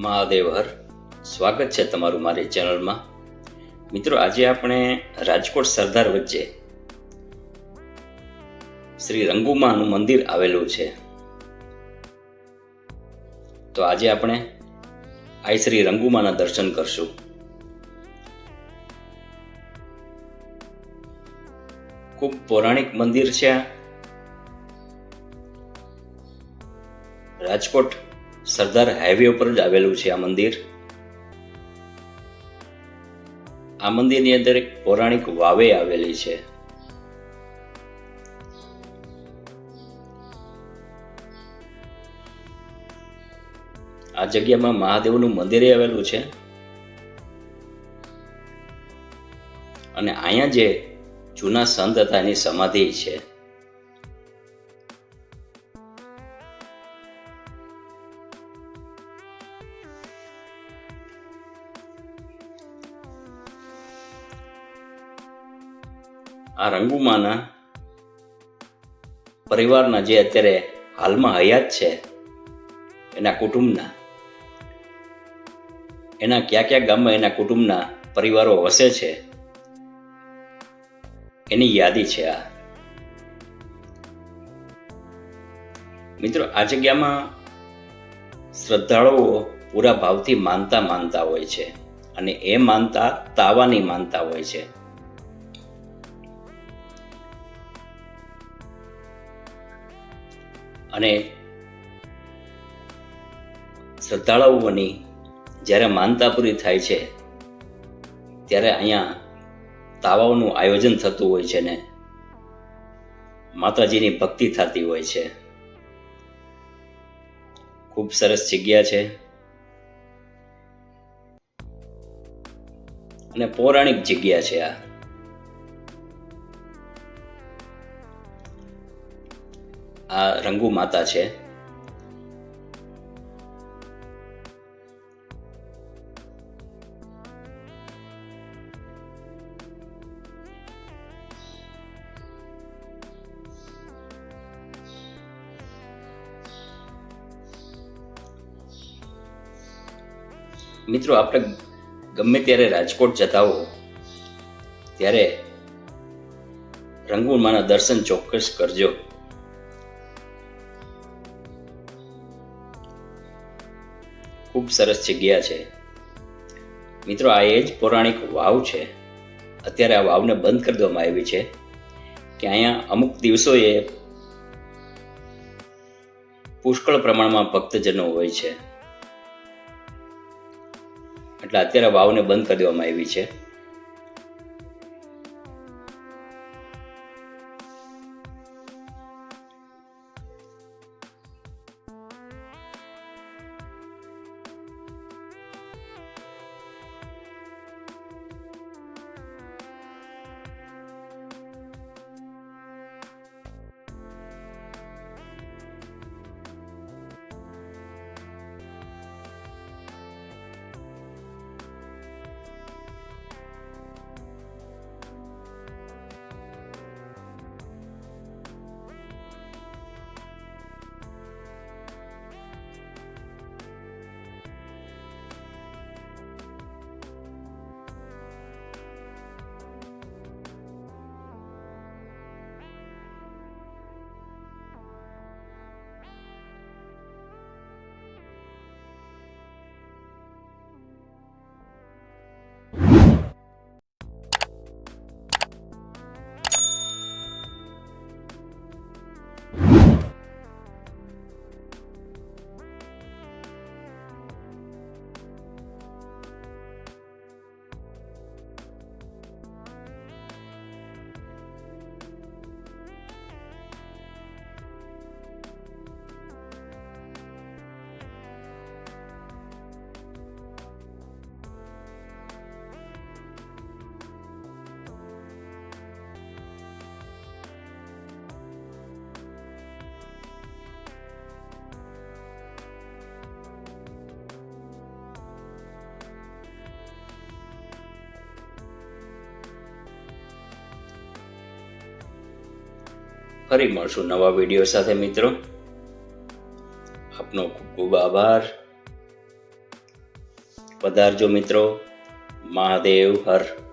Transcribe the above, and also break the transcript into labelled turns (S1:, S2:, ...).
S1: મહાદેવ હર સ્વાગત છે તમારું મારી ચેનલમાં. મિત્રો, આજે આપણે રાજકોટ સરદાર વચ્ચે શ્રી રંગુમાનું મંદિર આવેલું છે. તો આજે આપણે આ શ્રી રંગુમાના દર્શન કરશું. ખૂબ પૌરાણિક મંદિર છે. રાજકોટ સરદાર હાઈવે ઉપર જ આવેલું છે આ મંદિર. આ મંદિરની અંદર એક પૌરાણિક વાવે આવેલી છે. આ જગ્યામાં મહાદેવનું મંદિર આવેલું છે અને અહીંયા જે જૂના સંત હતા એની સમાધિ છે. આ રંગુમાના પરિવારના જે અત્યારે હાલમાં હયાત છે એના કુટુંબના, એના કયા કયા ગામમાં એના કુટુંબના પરિવારો વસે છે એની યાદી છે આ. મિત્રો, આ જગ્યામાં શ્રદ્ધાળુઓ પૂરા ભાવથી માનતા હોય છે અને એ માનતા તાવાની માનતા હોય છે. અને શ્રદ્ધાળુઓની જ્યારે માનતા પૂરી થાય છે ત્યારે અહીંયા તાવાઓનું આયોજન થતું હોય છે ને માતાજીની ભક્તિ થતી હોય છે. ખૂબ સરસ જગ્યા છે અને પૌરાણિક જગ્યા છે. આ રંગુ માતા છે. મિત્રો, આપણે ગમે ત્યારે રાજકોટ જતા હો ત્યારે રંગુમાના દર્શન ચોક્કસ કરજો. ખૂબ સરસ જગ્યા છે. મિત્રો, આ એ જ પૌરાણિક વાવ છે. અત્યારે આ વાવને બંધ કરી દેવામાં આવી છે કે અહીંયા અમુક દિવસોએ પુષ્કળ પ્રમાણમાં ભક્તજનો હોય છે, એટલે અત્યારે વાવને બંધ કરી દેવામાં આવી છે. ફરી મળશું નવા વિડીયો સાથે. મિત્રો, આપનો ખૂબ ખૂબ આભાર. પધારજો મિત્રો. મહાદેવ હર.